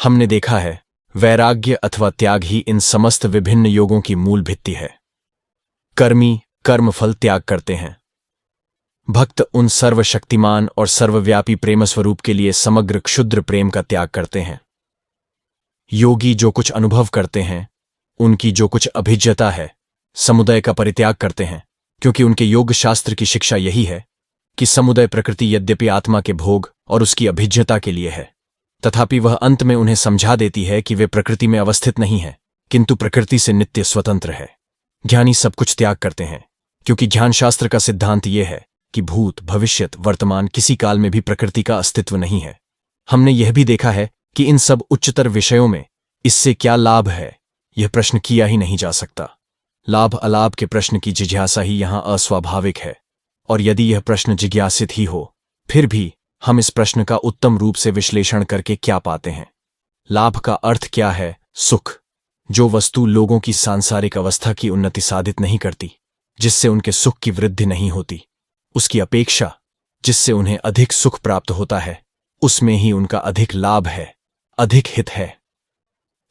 हमने देखा है, वैराग्य अथवा त्याग ही इन समस्त विभिन्न योगों की मूल भित्ति है। कर्मी कर्मफल त्याग करते हैं। भक्त उन सर्वशक्तिमान और सर्वव्यापी प्रेम स्वरूप के लिए समग्र क्षुद्र प्रेम का त्याग करते हैं। योगी जो कुछ अनुभव करते हैं, उनकी जो कुछ अभिज्ञता है, समुदाय का परित्याग करते हैं, क्योंकि उनके योग शास्त्र की शिक्षा यही है कि समुदाय प्रकृति यद्यपि आत्मा के भोग और उसकी अभिज्ञता के लिए है, तथापि वह अंत में उन्हें समझा देती है कि वे प्रकृति में अवस्थित नहीं है, किंतु प्रकृति से नित्य स्वतंत्र है। ज्ञानी सब कुछ त्याग करते हैं, क्योंकि ज्ञान शास्त्र का सिद्धांत यह है कि भूत भविष्यत वर्तमान किसी काल में भी प्रकृति का अस्तित्व नहीं है। हमने यह भी देखा है कि इन सब उच्चतर विषयों में इससे क्या लाभ है, यह प्रश्न किया ही नहीं जा सकता। लाभ अलाभ के प्रश्न की जिज्ञासा ही यहां अस्वाभाविक है, और यदि यह प्रश्न जिज्ञासित ही हो, फिर भी हम इस प्रश्न का उत्तम रूप से विश्लेषण करके क्या पाते हैं? लाभ का अर्थ क्या है? सुख। जो वस्तु लोगों की सांसारिक अवस्था की उन्नति साधित नहीं करती, जिससे उनके सुख की वृद्धि नहीं होती, उसकी अपेक्षा जिससे उन्हें अधिक सुख प्राप्त होता है, उसमें ही उनका अधिक लाभ है, अधिक हित है।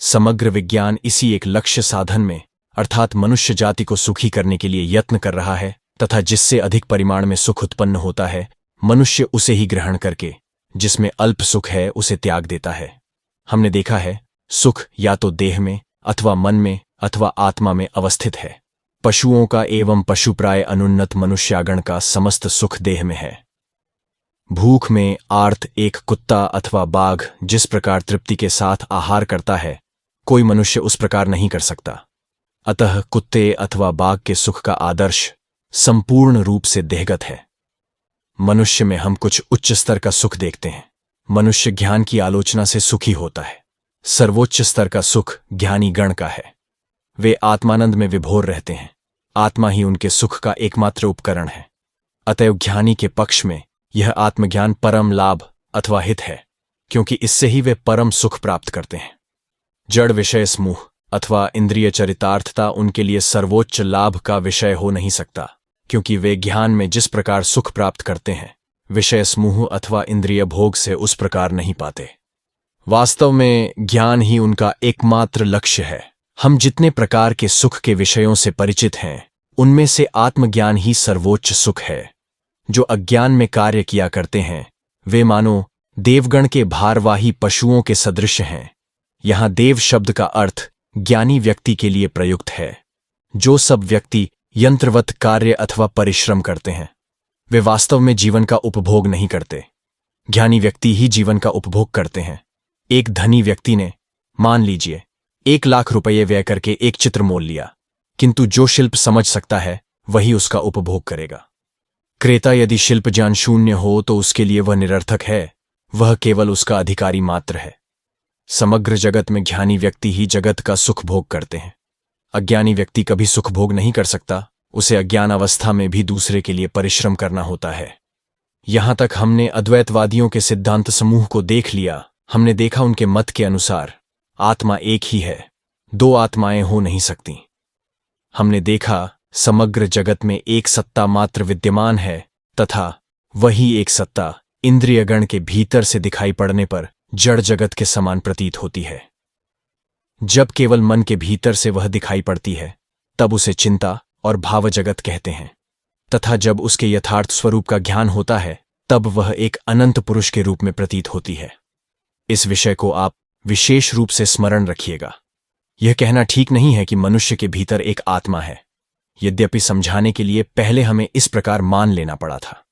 समग्र विज्ञान इसी एक लक्ष्य साधन में अर्थात मनुष्य जाति को सुखी करने के लिए यत्न कर रहा है, तथा जिससे अधिक परिमाण में सुख उत्पन्न होता है, मनुष्य उसे ही ग्रहण करके जिसमें अल्प सुख है उसे त्याग देता है। हमने देखा है, सुख या तो देह में अथवा मन में अथवा आत्मा में अवस्थित है। पशुओं का एवं पशुप्राय अनुन्नत मनुष्यागण का समस्त सुख देह में है। भूख में आर्त एक कुत्ता अथवा बाघ जिस प्रकार तृप्ति के साथ आहार करता है, कोई मनुष्य उस प्रकार नहीं कर सकता। अतः कुत्ते अथवा बाघ के सुख का आदर्श संपूर्ण रूप से देहगत है। मनुष्य में हम कुछ उच्च स्तर का सुख देखते हैं। मनुष्य ज्ञान की आलोचना से सुखी होता है। सर्वोच्च स्तर का सुख ज्ञानी गण का है। वे आत्मानंद में विभोर रहते हैं। आत्मा ही उनके सुख का एकमात्र उपकरण है। अतएव ज्ञानी के पक्ष में यह आत्मज्ञान परम लाभ अथवा हित है, क्योंकि इससे ही वे परम सुख प्राप्त करते हैं। जड़ विषय समूह अथवा इंद्रिय चरितार्थता उनके लिए सर्वोच्च लाभ का विषय हो नहीं सकता, क्योंकि वे ज्ञान में जिस प्रकार सुख प्राप्त करते हैं, विषय समूह अथवा इंद्रिय भोग से उस प्रकार नहीं पाते। वास्तव में ज्ञान ही उनका एकमात्र लक्ष्य है। हम जितने प्रकार के सुख के विषयों से परिचित हैं, उनमें से आत्मज्ञान ही सर्वोच्च सुख है। जो अज्ञान में कार्य किया करते हैं, वे मानो देवगण के भारवाही पशुओं के सदृश हैं। यहां देव शब्द का अर्थ ज्ञानी व्यक्ति के लिए प्रयुक्त है। जो सब व्यक्ति यंत्रवत कार्य अथवा परिश्रम करते हैं, वे वास्तव में जीवन का उपभोग नहीं करते। ज्ञानी व्यक्ति ही जीवन का उपभोग करते हैं। एक धनी व्यक्ति ने, मान लीजिए, 1,00,000 रुपये व्यय करके एक चित्र मोल लिया, किंतु जो शिल्प समझ सकता है वही उसका उपभोग करेगा। क्रेता यदि शिल्प ज्ञान शून्य हो तो उसके लिए वह निरर्थक है, वह केवल उसका अधिकारी मात्र है। समग्र जगत में ज्ञानी व्यक्ति ही जगत का सुख भोग करते हैं। अज्ञानी व्यक्ति कभी सुख भोग नहीं कर सकता। उसे अज्ञान अवस्था में भी दूसरे के लिए परिश्रम करना होता है। यहां तक हमने अद्वैतवादियों के सिद्धांत समूह को देख लिया। हमने देखा उनके मत के अनुसार आत्मा एक ही है, दो आत्माएं हो नहीं सकती। हमने देखा समग्र जगत में एक सत्ता मात्र विद्यमान है, तथा वही एक सत्ता इंद्रियगण के भीतर से दिखाई पड़ने पर जड़ जगत के समान प्रतीत होती है। जब केवल मन के भीतर से वह दिखाई पड़ती है, तब उसे चिंता और भाव जगत कहते हैं, तथा जब उसके यथार्थ स्वरूप का ज्ञान होता है, तब वह एक अनंत पुरुष के रूप में प्रतीत होती है। इस विषय को आप विशेष रूप से स्मरण रखिएगा। यह कहना ठीक नहीं है कि मनुष्य के भीतर एक आत्मा है, यद्यपि समझाने के लिए पहले हमें इस प्रकार मान लेना पड़ा था।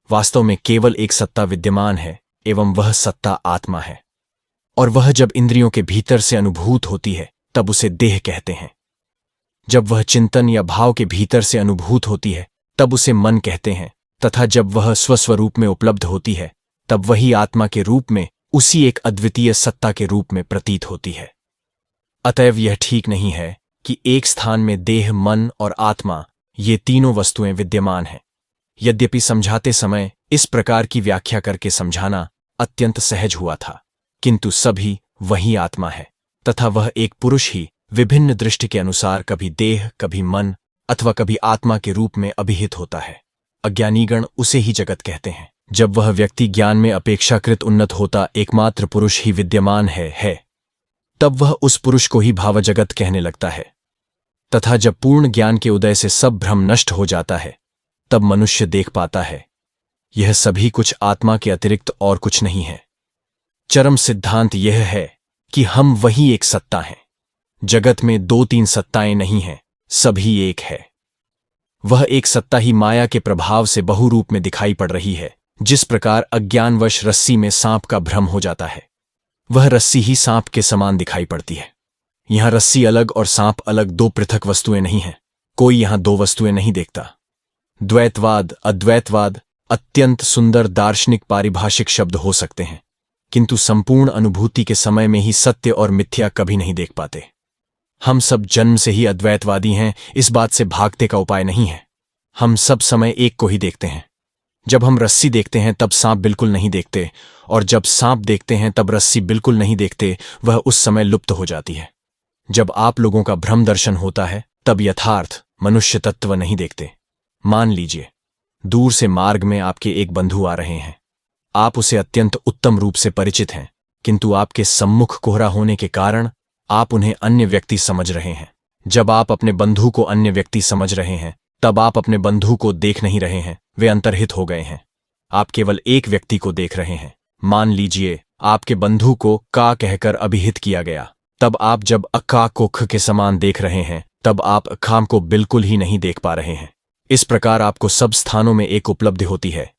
वास्तव में केवल एक सत्ता विद्यमान है एवं वह सत्ता आत्मा है, और वह जब इंद्रियों के भीतर से अनुभूत होती है तब उसे देह कहते हैं। जब वह चिंतन या भाव के भीतर से अनुभूत होती है तब उसे मन कहते हैं, तथा जब वह स्वस्वरूप में उपलब्ध होती है तब वही आत्मा के रूप में उसी एक अद्वितीय सत्ता के रूप में प्रतीत होती है। अतएव यह ठीक नहीं है कि एक स्थान में देह, मन और आत्मा ये तीनों वस्तुएं विद्यमान हैं। यद्यपि समझाते समय इस प्रकार की व्याख्या करके समझाना अत्यंत सहज हुआ था, किंतु सभी वही आत्मा है, तथा वह एक पुरुष ही विभिन्न दृष्टि के अनुसार कभी देह, कभी मन अथवा कभी आत्मा के रूप में अभिहित होता है। अज्ञानीगण उसे ही जगत कहते हैं। जब वह व्यक्ति ज्ञान में अपेक्षाकृत उन्नत होता एकमात्र पुरुष ही विद्यमान है, तब वह उस पुरुष को ही भावजगत कहने लगता है। तथा जब पूर्ण ज्ञान के उदय से सब भ्रम नष्ट हो जाता है, तब मनुष्य देख पाता है यह सभी कुछ आत्मा के अतिरिक्त और कुछ नहीं है। चरम सिद्धांत यह है कि हम वही एक सत्ता हैं। जगत में दो तीन सत्ताएं नहीं हैं, सभी एक है। वह एक सत्ता ही माया के प्रभाव से बहुरूप में दिखाई पड़ रही है। जिस प्रकार अज्ञानवश रस्सी में सांप का भ्रम हो जाता है, वह रस्सी ही सांप के समान दिखाई पड़ती है। यहां रस्सी अलग और सांप अलग दो पृथक वस्तुएं नहीं हैं। कोई यहां दो वस्तुएं नहीं देखता। द्वैतवाद, अद्वैतवाद अत्यंत सुंदर दार्शनिक पारिभाषिक शब्द हो सकते हैं, किंतु संपूर्ण अनुभूति के समय में ही सत्य और मिथ्या कभी नहीं देख पाते। हम सब जन्म से ही अद्वैतवादी हैं, इस बात से भागने का उपाय नहीं है। हम सब समय एक को ही देखते हैं। जब हम रस्सी देखते हैं तब सांप बिल्कुल नहीं देखते, और जब सांप देखते हैं तब रस्सी बिल्कुल नहीं देखते, वह उस समय लुप्त हो जाती है। जब आप लोगों का भ्रम दर्शन होता है तब यथार्थ मनुष्य तत्व नहीं देखते। मान लीजिए दूर से मार्ग में आपके एक बंधु आ रहे हैं। आप उसे अत्यंत उत्तम रूप से परिचित हैं, किंतु आपके सम्मुख कोहरा होने के कारण आप उन्हें अन्य व्यक्ति समझ रहे हैं। जब आप अपने बंधु को अन्य व्यक्ति समझ रहे हैं तब आप अपने बंधु को देख नहीं रहे हैं, वे अंतर्हित हो गए हैं। आप केवल एक व्यक्ति को देख रहे हैं। मान लीजिए आपके बंधु को का कहकर अभिहित किया गया, तब आप जब अका को ख के समान देख रहे हैं तब आप खाम को बिल्कुल ही नहीं देख पा रहे हैं। इस प्रकार आपको सब स्थानों में एक उपलब्धि होती है।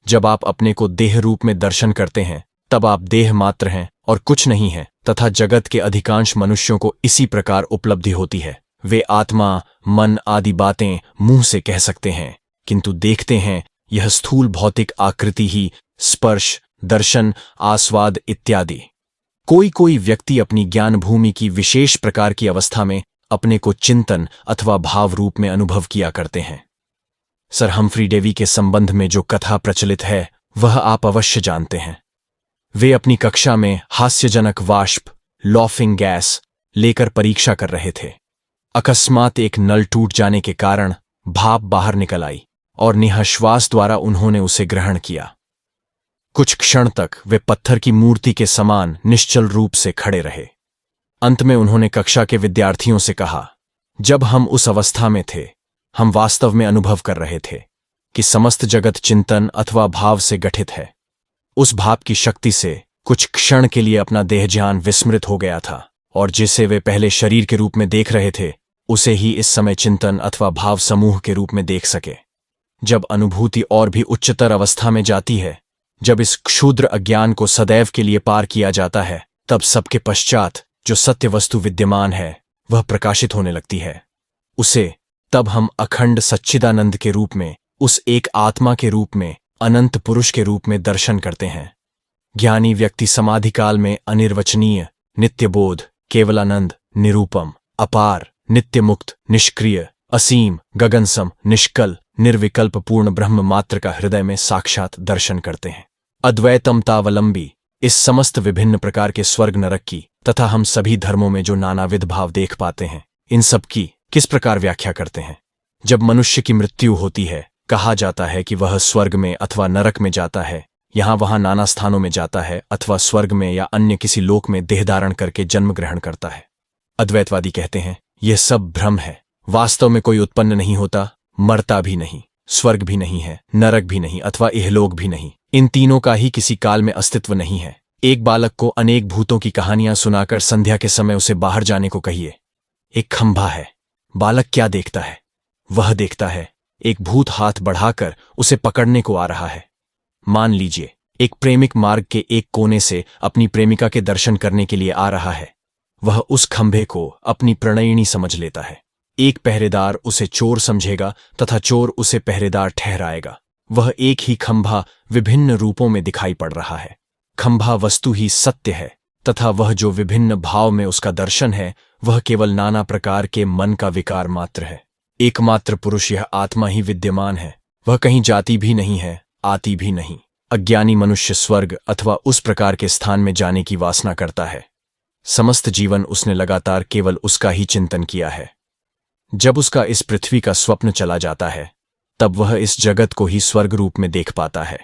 जब आप अपने को देह रूप में दर्शन करते हैं तब आप देह मात्र हैं और कुछ नहीं है, तथा जगत के अधिकांश मनुष्यों को इसी प्रकार उपलब्धि होती है। वे आत्मा, मन आदि बातें मुंह से कह सकते हैं, किंतु देखते हैं यह स्थूल भौतिक आकृति ही, स्पर्श, दर्शन, आस्वाद इत्यादि। कोई कोई व्यक्ति अपनी ज्ञान भूमि की विशेष प्रकार की अवस्था में अपने को चिंतन अथवा भाव रूप में अनुभव किया करते हैं। सर हम्फ्री डेवी के संबंध में जो कथा प्रचलित है वह आप अवश्य जानते हैं। वे अपनी कक्षा में हास्यजनक वाष्प, लॉफिंग गैस लेकर परीक्षा कर रहे थे। अकस्मात एक नल टूट जाने के कारण भाप बाहर निकल आई और निःश्वास द्वारा उन्होंने उसे ग्रहण किया। कुछ क्षण तक वे पत्थर की मूर्ति के समान निश्चल रूप से खड़े रहे। अंत में उन्होंने कक्षा के विद्यार्थियों से कहा, जब हम उस अवस्था में थे हम वास्तव में अनुभव कर रहे थे कि समस्त जगत चिंतन अथवा भाव से गठित है। उस भाव की शक्ति से कुछ क्षण के लिए अपना देह ज्ञान विस्मृत हो गया था, और जिसे वे पहले शरीर के रूप में देख रहे थे उसे ही इस समय चिंतन अथवा भाव समूह के रूप में देख सके। जब अनुभूति और भी उच्चतर अवस्था में जाती है, जब इस क्षुद्र अज्ञान को सदैव के लिए पार किया जाता है, तब सबके पश्चात जो सत्य वस्तु विद्यमान है वह प्रकाशित होने लगती है। उसे तब हम अखंड सच्चिदानंद के रूप में, उस एक आत्मा के रूप में, अनंत पुरुष के रूप में दर्शन करते हैं। ज्ञानी व्यक्ति समाधि काल में अनिर्वचनीय, नित्यबोध, केवलानंद, निरूपम, अपार, नित्य मुक्त, निष्क्रिय, असीम, गगनसम, निष्कल, निर्विकल्प पूर्ण ब्रह्म मात्र का हृदय में साक्षात दर्शन करते हैं। अद्वैतमतावलंबी इस समस्त विभिन्न प्रकार के स्वर्ग नरक की तथा हम सभी धर्मों में जो नानाविध भाव देख पाते हैं, इन सब की किस प्रकार व्याख्या करते हैं। जब मनुष्य की मृत्यु होती है, कहा जाता है कि वह स्वर्ग में अथवा नरक में जाता है, यहां वहां नाना स्थानों में जाता है, अथवा स्वर्ग में या अन्य किसी लोक में देह धारण करके जन्म ग्रहण करता है। अद्वैतवादी कहते हैं यह सब भ्रम है। वास्तव में कोई उत्पन्न नहीं होता, मरता भी नहीं, स्वर्ग भी नहीं है, नरक भी नहीं, अथवा इहलोक भी नहीं। इन तीनों का ही किसी काल में अस्तित्व नहीं है। एक बालक को अनेक भूतों की कहानियां सुनाकर संध्या के समय उसे बाहर जाने को कहिए। एक खंभा है, बालक क्या देखता है? वह देखता है एक भूत हाथ बढ़ाकर उसे पकड़ने को आ रहा है। मान लीजिए एक प्रेमिक मार्ग के एक कोने से अपनी प्रेमिका के दर्शन करने के लिए आ रहा है। वह उस खंभे को अपनी प्रणयिनी समझ लेता है। एक पहरेदार उसे चोर समझेगा तथा चोर उसे पहरेदार ठहराएगा। वह एक ही खंभा विभिन्न रूपों में दिखाई पड़ रहा है। खंभा वस्तु ही सत्य है, तथा वह जो विभिन्न भाव में उसका दर्शन है वह केवल नाना प्रकार के मन का विकार मात्र है। एकमात्र पुरुष यह आत्मा ही विद्यमान है। वह कहीं जाती भी नहीं है, आती भी नहीं। अज्ञानी मनुष्य स्वर्ग अथवा उस प्रकार के स्थान में जाने की वासना करता है। समस्त जीवन उसने लगातार केवल उसका ही चिंतन किया है। जब उसका इस पृथ्वी का स्वप्न चला जाता है, तब वह इस जगत को ही स्वर्ग रूप में देख पाता है।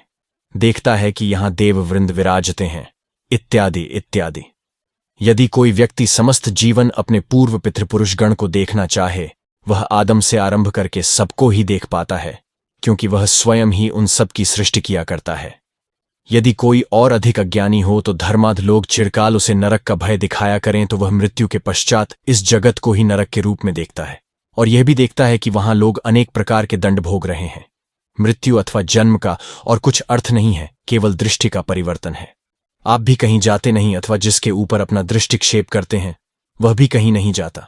देखता है कि यहां देववृंद विराजते हैं, इत्यादि इत्यादि। यदि कोई व्यक्ति समस्त जीवन अपने पूर्व पितृपुरुषगण को देखना चाहे, वह आदम से आरंभ करके सबको ही देख पाता है, क्योंकि वह स्वयं ही उन सब की सृष्टि किया करता है। यदि कोई और अधिक अज्ञानी हो तो धर्माध लोग चिरकाल उसे नरक का भय दिखाया करें तो वह मृत्यु के पश्चात इस जगत को ही नरक के रूप में देखता है, और यह भी देखता है कि वहां लोग अनेक प्रकार के दंड भोग रहे हैं। मृत्यु अथवा जन्म का और कुछ अर्थ नहीं है, केवल दृष्टि का परिवर्तन है। आप भी कहीं जाते नहीं, अथवा जिसके ऊपर अपना दृष्टिक्षेप करते हैं वह भी कहीं नहीं जाता।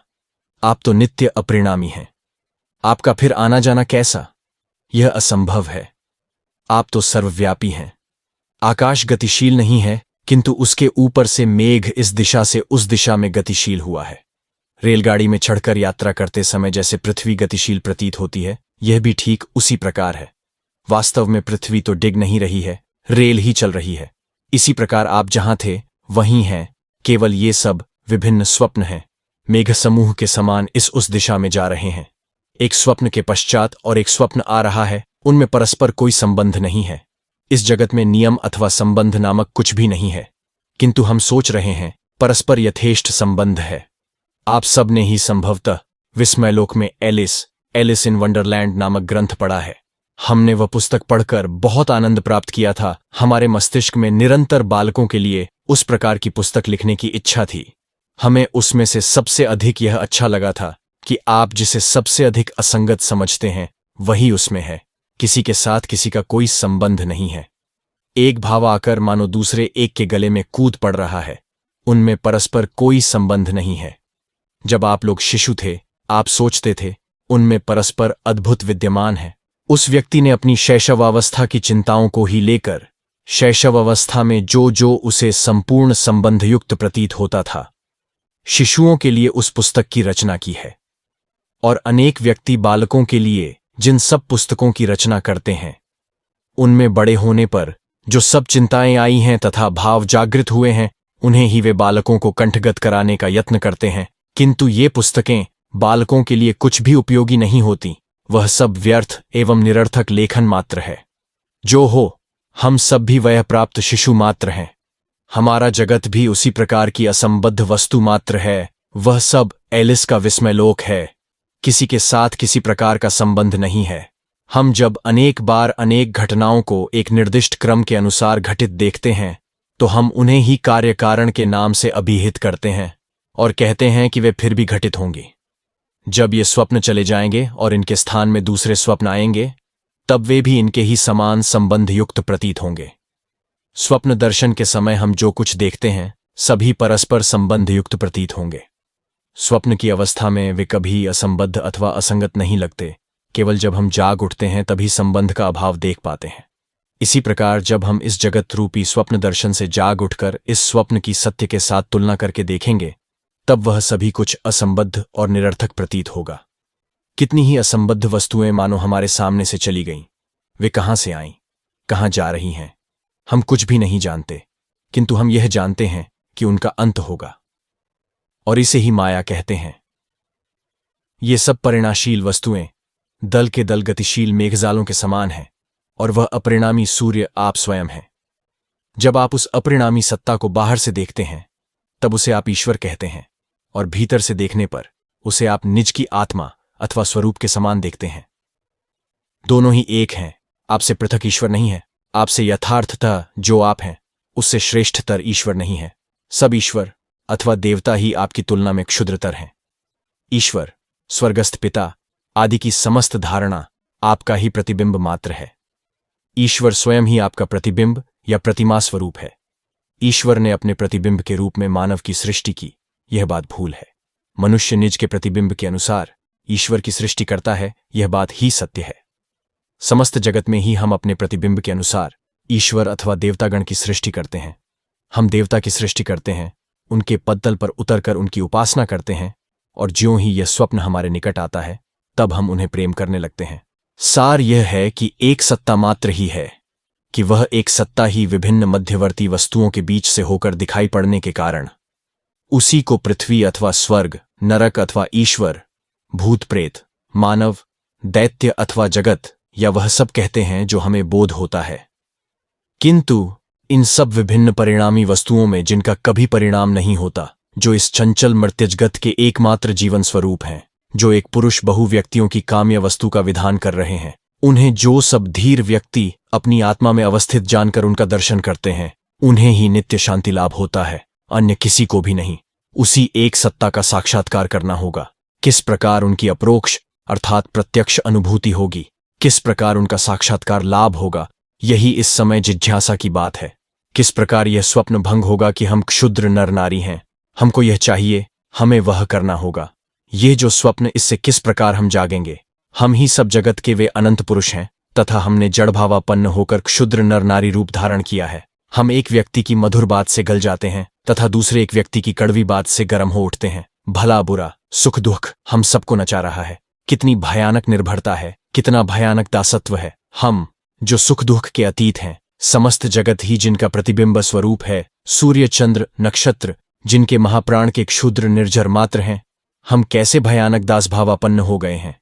आप तो नित्य अपरिणामी हैं। आपका फिर आना जाना कैसा? यह असंभव है। आप तो सर्वव्यापी हैं। आकाश गतिशील नहीं है, किंतु उसके ऊपर से मेघ इस दिशा से उस दिशा में गतिशील हुआ है। रेलगाड़ी में चढ़कर यात्रा करते समय जैसे पृथ्वी गतिशील प्रतीत होती है, यह भी ठीक उसी प्रकार है। वास्तव में पृथ्वी तो डिग नहीं रही है, रेल ही चल रही है। इसी प्रकार आप जहां थे वहीं हैं, केवल ये सब विभिन्न स्वप्न हैं। मेघ समूह के समान इस उस दिशा में जा रहे हैं। एक स्वप्न के पश्चात और एक स्वप्न आ रहा है, उनमें परस्पर कोई संबंध नहीं है। इस जगत में नियम अथवा संबंध नामक कुछ भी नहीं है, किंतु हम सोच रहे हैं परस्पर यथेष्ट संबंध है। आप सब ने ही संभवतः विस्मयलोक में एलिस इन वंडरलैंड नामक ग्रंथ पढ़ा है। हमने वह पुस्तक पढ़कर बहुत आनंद प्राप्त किया था। हमारे मस्तिष्क में निरंतर बालकों के लिए उस प्रकार की पुस्तक लिखने की इच्छा थी। हमें उसमें से सबसे अधिक यह अच्छा लगा था कि आप जिसे सबसे अधिक असंगत समझते हैं वही उसमें है। किसी के साथ किसी का कोई संबंध नहीं है। एक भाव आकर मानो दूसरे एक के गले में कूद पड़ रहा है, उनमें परस्पर कोई संबंध नहीं है। जब आप लोग शिशु थे, आप सोचते थे उनमें परस्पर अद्भुत विद्यमान है। उस व्यक्ति ने अपनी शैशवावस्था की चिंताओं को ही लेकर शैशवावस्था में जो जो उसे संपूर्ण संबंधयुक्त प्रतीत होता था, शिशुओं के लिए उस पुस्तक की रचना की है। और अनेक व्यक्ति बालकों के लिए जिन सब पुस्तकों की रचना करते हैं, उनमें बड़े होने पर जो सब चिंताएं आई हैं तथा भाव जागृत हुए हैं, उन्हें ही वे बालकों को कंठगत कराने का यत्न करते हैं। किंतु ये पुस्तकें बालकों के लिए कुछ भी उपयोगी नहीं होती। वह सब व्यर्थ एवं निरर्थक लेखन मात्र है। जो हो, हम सब भी वह प्राप्त शिशु मात्र हैं। हमारा जगत भी उसी प्रकार की असंबद्ध वस्तु मात्र है। वह सब एलिस का विस्मयलोक है। किसी के साथ किसी प्रकार का संबंध नहीं है। हम जब अनेक बार अनेक घटनाओं को एक निर्दिष्ट क्रम के अनुसार घटित देखते हैं, तो हम उन्हें ही कार्य कारण के नाम से अभिहित करते हैं और कहते हैं कि वे फिर भी घटित होंगी। जब ये स्वप्न चले जाएंगे और इनके स्थान में दूसरे स्वप्न आएंगे, तब वे भी इनके ही समान संबंध युक्त प्रतीत होंगे। स्वप्न दर्शन के समय हम जो कुछ देखते हैं, सभी परस्पर संबंध युक्त प्रतीत होंगे। स्वप्न की अवस्था में वे कभी असंबद्ध अथवा असंगत नहीं लगते। केवल जब हम जाग उठते हैं तभी संबंध का अभाव देख पाते हैं। इसी प्रकार जब हम इस जगत रूपी स्वप्न दर्शन से जाग उठकर इस स्वप्न की सत्य के साथ तुलना करके देखेंगे, तब वह सभी कुछ असंबद्ध और निरर्थक प्रतीत होगा। कितनी ही असंबद्ध वस्तुएं मानो हमारे सामने से चली गईं। वे कहां से आईं, कहां जा रही हैं, हम कुछ भी नहीं जानते, किंतु हम यह जानते हैं कि उनका अंत होगा, और इसे ही माया कहते हैं। ये सब परिणामशील वस्तुएं दल के दल गतिशील मेघजालों के समान हैं, और वह अपरिणामी सूर्य आप स्वयं हैं। जब आप उस अपरिणामी सत्ता को बाहर से देखते हैं, तब उसे आप ईश्वर कहते हैं, और भीतर से देखने पर उसे आप निज की आत्मा अथवा स्वरूप के समान देखते हैं। दोनों ही एक हैं, आपसे पृथक ईश्वर नहीं है। आपसे यथार्थतः जो आप हैं, उससे श्रेष्ठतर ईश्वर नहीं है। सब ईश्वर अथवा देवता ही आपकी तुलना में क्षुद्रतर हैं। ईश्वर, स्वर्गस्थ पिता आदि की समस्त धारणा आपका ही प्रतिबिंब मात्र है। ईश्वर स्वयं ही आपका प्रतिबिंब या प्रतिमा स्वरूप है। ईश्वर ने अपने प्रतिबिंब के रूप में मानव की सृष्टि की, यह बात भूल है। मनुष्य निज के प्रतिबिंब के अनुसार ईश्वर की सृष्टि करता है, यह बात ही सत्य है। समस्त जगत में ही हम अपने प्रतिबिंब के अनुसार ईश्वर अथवा देवतागण की सृष्टि करते हैं। हम देवता की सृष्टि करते हैं, उनके पद्तल पर उतरकर उनकी उपासना करते हैं, और ज्यों ही यह स्वप्न हमारे निकट आता है, तब हम उन्हें प्रेम करने लगते हैं। सार यह है कि एक सत्ता मात्र ही है, कि वह एक सत्ता ही विभिन्न मध्यवर्ती वस्तुओं के बीच से होकर दिखाई पड़ने के कारण उसी को पृथ्वी अथवा स्वर्ग, नरक अथवा ईश्वर, भूत प्रेत, मानव, दैत्य अथवा जगत या वह सब कहते हैं जो हमें बोध होता है। किंतु इन सब विभिन्न परिणामी वस्तुओं में जिनका कभी परिणाम नहीं होता, जो इस चंचल मर्त्यजगत के एकमात्र जीवन स्वरूप हैं, जो एक पुरुष बहु व्यक्तियों की काम्य वस्तु का विधान कर रहे हैं, उन्हें जो सब धीर व्यक्ति अपनी आत्मा में अवस्थित जानकर उनका दर्शन करते हैं, उन्हें ही नित्य शांति लाभ होता है, अन्य किसी को भी नहीं। उसी एक सत्ता का साक्षात्कार करना होगा। किस प्रकार उनकी अप्रोक्ष अर्थात प्रत्यक्ष अनुभूति होगी, किस प्रकार उनका साक्षात्कार लाभ होगा, यही इस समय जिज्ञासा की बात है। किस प्रकार यह स्वप्न भंग होगा कि हम क्षुद्र नर नारी हैं, हमको यह चाहिए, हमें वह करना होगा। ये जो स्वप्न, इससे किस प्रकार हम जागेंगे। हम ही सब जगत के वे अनंत पुरुष हैं तथा हमने जड़भावापन्न होकर क्षुद्र नर नारी रूप धारण किया है। हम एक व्यक्ति की मधुर बात से गल जाते हैं तथा दूसरे एक व्यक्ति की कड़वी बात से गर्म हो उठते हैं। भला बुरा, सुख दुख हम सबको नचा रहा है। कितनी भयानक निर्भरता है, कितना भयानक दासत्व है। हम जो सुख दुख के अतीत हैं, समस्त जगत ही जिनका प्रतिबिंब स्वरूप है, सूर्य चंद्र नक्षत्र जिनके महाप्राण के क्षुद्र निर्जर मात्र हैं, हम कैसे भयानक दासभावापन्न हो गए हैं।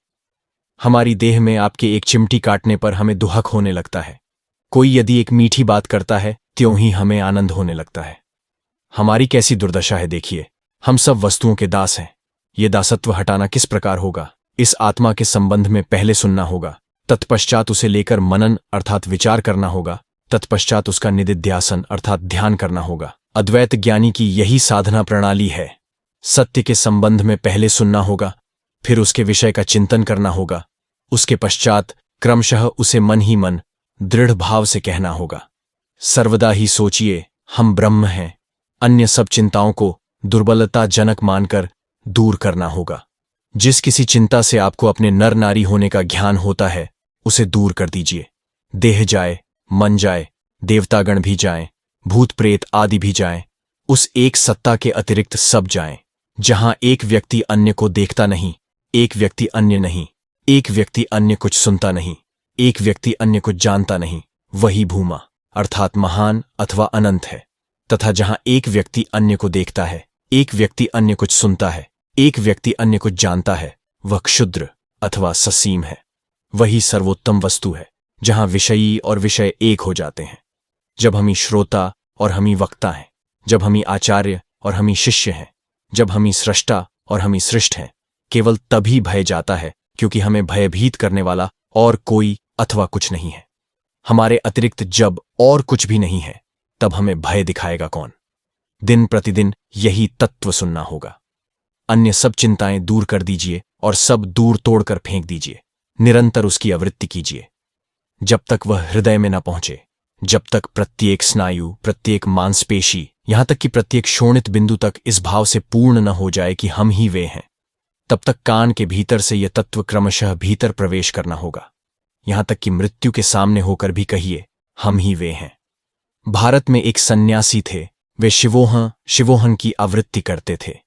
हमारी देह में आपके एक चिमटी काटने पर हमें दुहक होने लगता है। कोई यदि एक मीठी बात करता है, त्यों ही हमें आनंद होने लगता है। हमारी कैसी दुर्दशा है देखिए। हम सब वस्तुओं के दास हैं। ये दासत्व हटाना किस प्रकार होगा। इस आत्मा के संबंध में पहले सुनना होगा, तत्पश्चात उसे लेकर मनन अर्थात विचार करना होगा, तत्पश्चात उसका निदिध्यासन अर्थात ध्यान करना होगा। अद्वैत ज्ञानी की यही साधना प्रणाली है। सत्य के संबंध में पहले सुनना होगा, फिर उसके विषय का चिंतन करना होगा, उसके पश्चात क्रमशः उसे मन ही मन दृढ़ भाव से कहना होगा। सर्वदा ही सोचिए, हम ब्रह्म हैं। अन्य सब चिंताओं को दुर्बलताजनक मानकर दूर करना होगा। जिस किसी चिंता से आपको अपने नर नारी होने का ज्ञान होता है, उसे दूर कर दीजिए। देह जाए, मन जाए, देवतागण भी जाएं, भूत प्रेत आदि भी जाएं, उस एक सत्ता के अतिरिक्त सब जाएं। जहां एक व्यक्ति अन्य को देखता नहीं, एक व्यक्ति अन्य नहीं, एक व्यक्ति अन्य कुछ सुनता नहीं, एक व्यक्ति अन्य कुछ जानता नहीं, वही भूमा अर्थात महान अथवा अनंत है। तथा जहां एक व्यक्ति अन्य को देखता है, एक व्यक्ति अन्य कुछ सुनता है, एक व्यक्ति अन्य कुछ जानता है, वह क्षुद्र अथवा ससीम है। वही सर्वोत्तम वस्तु है, जहां विषयी और विषय एक हो जाते हैं। जब हम ही श्रोता और हम ही वक्ता हैं, जब हम ही आचार्य और हम ही शिष्य हैं, जब हम ही सृष्टा और हम ही सृष्ट हैं, केवल तभी भय जाता है, क्योंकि हमें भयभीत करने वाला और कोई अथवा कुछ नहीं है। हमारे अतिरिक्त जब और कुछ भी नहीं है, तब हमें भय दिखाएगा कौन। दिन प्रतिदिन यही तत्व सुनना होगा। अन्य सब चिंताएं दूर कर दीजिए और सब दूर तोड़कर फेंक दीजिए। निरंतर उसकी आवृत्ति कीजिए जब तक वह हृदय में न पहुंचे, जब तक प्रत्येक स्नायु, प्रत्येक मांसपेशी, यहां तक कि प्रत्येक शोणित बिंदु तक इस भाव से पूर्ण न हो जाए कि हम ही वे हैं। तब तक कान के भीतर से यह तत्व क्रमशः भीतर प्रवेश करना होगा, यहां तक कि मृत्यु के सामने होकर भी कहिए, हम ही वे हैं। भारत में एक सन्यासी थे। वे शिवोहन की आवृत्ति करते थे।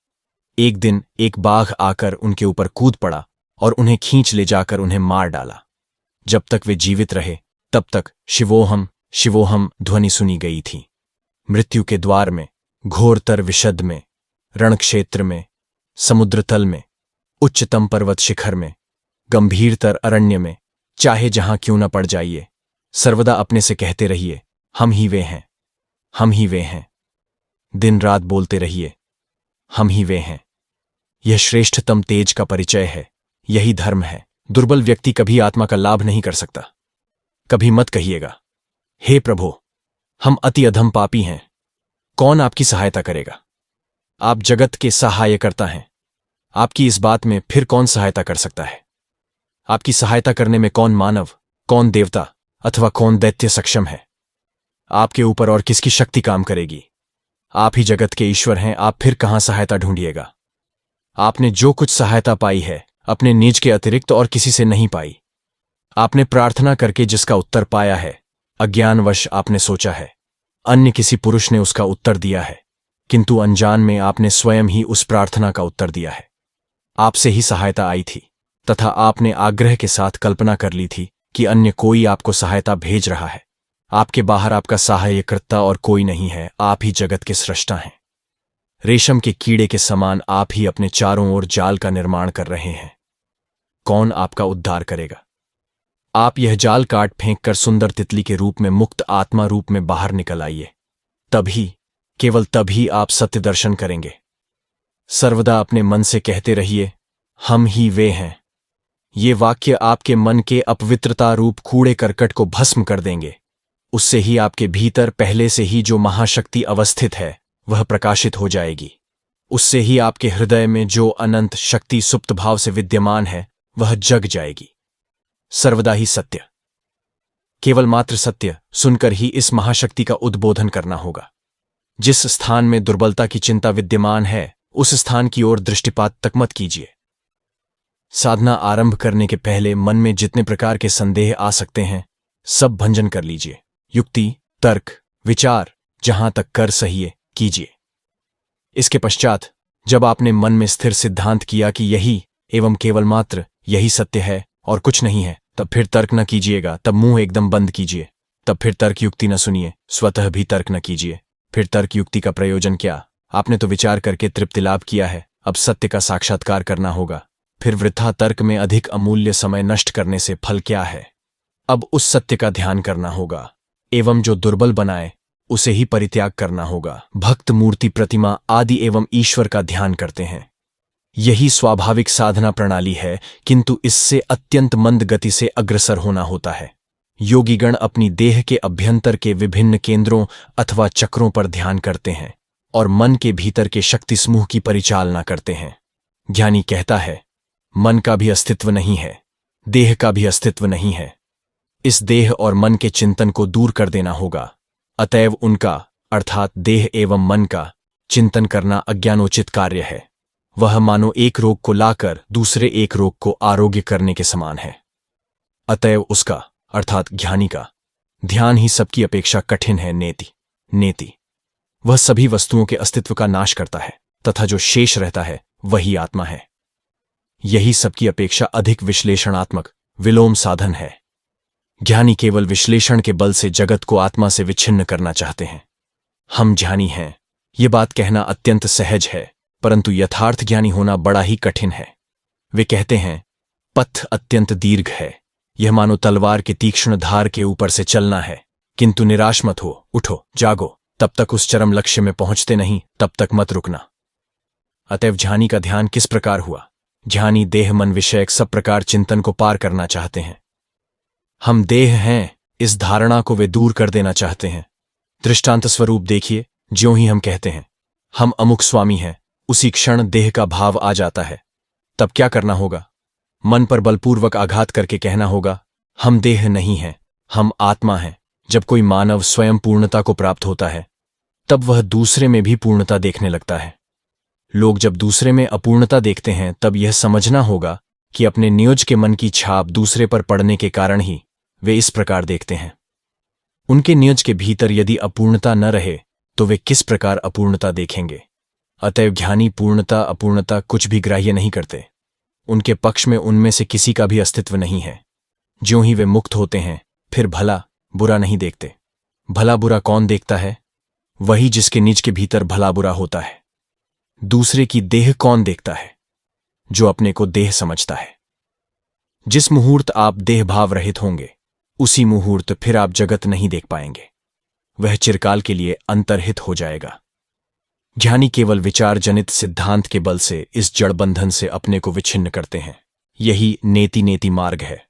एक दिन एक बाघ आकर उनके ऊपर कूद पड़ा और उन्हें खींच ले जाकर उन्हें मार डाला। जब तक वे जीवित रहे, तब तक शिवोहम शिवोहम ध्वनि सुनी गई थी। मृत्यु के द्वार में, घोरतर विशद में, रणक्षेत्र में, समुद्रतल में, उच्चतम पर्वत शिखर में, गंभीरतर अरण्य में, चाहे जहां क्यों न पड़ जाइए, सर्वदा अपने से कहते रहिए, हम ही वे हैं, हम ही वे हैं। दिन रात बोलते रहिए, हम ही वे हैं। यह श्रेष्ठतम तेज का परिचय है, यही धर्म है। दुर्बल व्यक्ति कभी आत्मा का लाभ नहीं कर सकता। कभी मत कहिएगा, हे प्रभु, हम अति अधम पापी हैं, कौन आपकी सहायता करेगा। आप जगत के सहायकर्ता हैं, आपकी इस बात में फिर कौन सहायता कर सकता है। आपकी सहायता करने में कौन मानव, कौन देवता अथवा कौन दैत्य सक्षम है। आपके ऊपर और किसकी शक्ति काम करेगी। आप ही जगत के ईश्वर हैं, आप फिर कहां सहायता ढूंढिएगा। आपने जो कुछ सहायता पाई है, अपने निज के अतिरिक्त और किसी से नहीं पाई। आपने प्रार्थना करके जिसका उत्तर पाया है, अज्ञानवश आपने सोचा है अन्य किसी पुरुष ने उसका उत्तर दिया है, किंतु अनजान में आपने स्वयं ही उस प्रार्थना का उत्तर दिया है। आपसे ही सहायता आई थी तथा आपने आग्रह के साथ कल्पना कर ली थी कि अन्य कोई आपको सहायता भेज रहा है। आपके बाहर आपका सहायकर्ता और कोई नहीं है, आप ही जगत के सृष्टा हैं। रेशम के कीड़े के समान आप ही अपने चारों ओर जाल का निर्माण कर रहे हैं। कौन आपका उद्धार करेगा। आप यह जाल काट फेंक कर सुंदर तितली के रूप में मुक्त आत्मा रूप में बाहर निकल आइए। तभी, केवल तभी आप सत्य दर्शन करेंगे। सर्वदा अपने मन से कहते रहिए, हम ही वे हैं। ये वाक्य आपके मन के अपवित्रता रूप कूड़े करकट को भस्म कर देंगे। उससे ही आपके भीतर पहले से ही जो महाशक्ति अवस्थित है वह प्रकाशित हो जाएगी। उससे ही आपके हृदय में जो अनंत शक्ति सुप्त भाव से विद्यमान है वह जग जाएगी। सर्वदा ही सत्य, केवल मात्र सत्य सुनकर ही इस महाशक्ति का उद्बोधन करना होगा। जिस स्थान में दुर्बलता की चिंता विद्यमान है उस स्थान की ओर दृष्टिपात तक मत कीजिए। साधना आरंभ करने के पहले मन में जितने प्रकार के संदेह आ सकते हैं सब भंजन कर लीजिए। युक्ति, तर्क, विचार जहां तक कर सहिए कीजिए। इसके पश्चात जब आपने मन में स्थिर सिद्धांत किया कि यही एवं केवल मात्र यही सत्य है और कुछ नहीं है, तब फिर तर्क न कीजिएगा। तब मुंह एकदम बंद कीजिए। तब फिर तर्क युक्ति न सुनिए, स्वतः भी तर्क न कीजिए। फिर तर्क युक्ति का प्रयोजन क्या? आपने तो विचार करके तृप्ति लाभ किया है, अब सत्य का साक्षात्कार करना होगा। फिर वृथा तर्क में अधिक अमूल्य समय नष्ट करने से फल क्या है? अब उस सत्य का ध्यान करना होगा एवं जो दुर्बल बनाए उसे ही परित्याग करना होगा। भक्त मूर्ति, प्रतिमा आदि एवं ईश्वर का ध्यान करते हैं। यही स्वाभाविक साधना प्रणाली है, किंतु इससे अत्यंत मंद गति से अग्रसर होना होता है। योगीगण अपनी देह के अभ्यंतर के विभिन्न केंद्रों अथवा चक्रों पर ध्यान करते हैं और मन के भीतर के शक्ति समूह की परिचालना करते हैं। ज्ञानी कहता है, मन का भी अस्तित्व नहीं है, देह का भी अस्तित्व नहीं है। इस देह और मन के चिंतन को दूर कर देना होगा। अतएव उनका अर्थात देह एवं मन का चिंतन करना अज्ञानोचित कार्य है। वह मानो एक रोग को लाकर दूसरे एक रोग को आरोग्य करने के समान है। अतएव उसका अर्थात ज्ञानी का ध्यान ही सबकी अपेक्षा कठिन है। नेति वह सभी वस्तुओं के अस्तित्व का नाश करता है तथा जो शेष रहता है वही आत्मा है। यही सबकी अपेक्षा अधिक विश्लेषणात्मक विलोम साधन है। ज्ञानी केवल विश्लेषण के बल से जगत को आत्मा से विच्छिन्न करना चाहते हैं। हम ज्ञानी हैं, ये बात कहना अत्यंत सहज है, परंतु यथार्थ ज्ञानी होना बड़ा ही कठिन है। वे कहते हैं, पथ अत्यंत दीर्घ है, यह मानो तलवार के तीक्ष्ण धार के ऊपर से चलना है, किंतु निराश मत हो, उठो, जागो, तब तक उस चरम लक्ष्य में पहुंचते नहीं, तब तक मत रुकना। अतएव ज्ञानी का ध्यान किस प्रकार हुआ? ज्ञानी देह मन विषयक सब प्रकार चिंतन को पार करना चाहते हैं। हम देह हैं, इस धारणा को वे दूर कर देना चाहते हैं। दृष्टांत स्वरूप देखिए, ज्यों ही हम कहते हैं हम अमुक स्वामी हैं, उसी क्षण देह का भाव आ जाता है। तब क्या करना होगा? मन पर बलपूर्वक आघात करके कहना होगा, हम देह नहीं हैं, हम आत्मा हैं। जब कोई मानव स्वयं पूर्णता को प्राप्त होता है तब वह दूसरे में भी पूर्णता देखने लगता है। लोग जब दूसरे में अपूर्णता देखते हैं तब यह समझना होगा कि अपने नियोज के मन की छाप दूसरे पर पड़ने के कारण ही वे इस प्रकार देखते हैं। उनके नियोज के भीतर यदि अपूर्णता न रहे तो वे किस प्रकार अपूर्णता देखेंगे? अतएव ज्ञानी पूर्णता अपूर्णता कुछ भी ग्राह्य नहीं करते। उनके पक्ष में उनमें से किसी का भी अस्तित्व नहीं है। ज्यों ही वे मुक्त होते हैं फिर भला बुरा नहीं देखते। भला बुरा कौन देखता है? वही जिसके निज के भीतर भला बुरा होता है। दूसरे की देह कौन देखता है? जो अपने को देह समझता है। जिस मुहूर्त आप देह भाव रहित होंगे उसी मुहूर्त फिर आप जगत नहीं देख पाएंगे। वह चिरकाल के लिए अंतर्हित हो जाएगा। ज्ञानी केवल विचार जनित सिद्धांत के बल से इस जड़ बंधन से अपने को विच्छिन्न करते हैं। यही नेति नेति मार्ग है।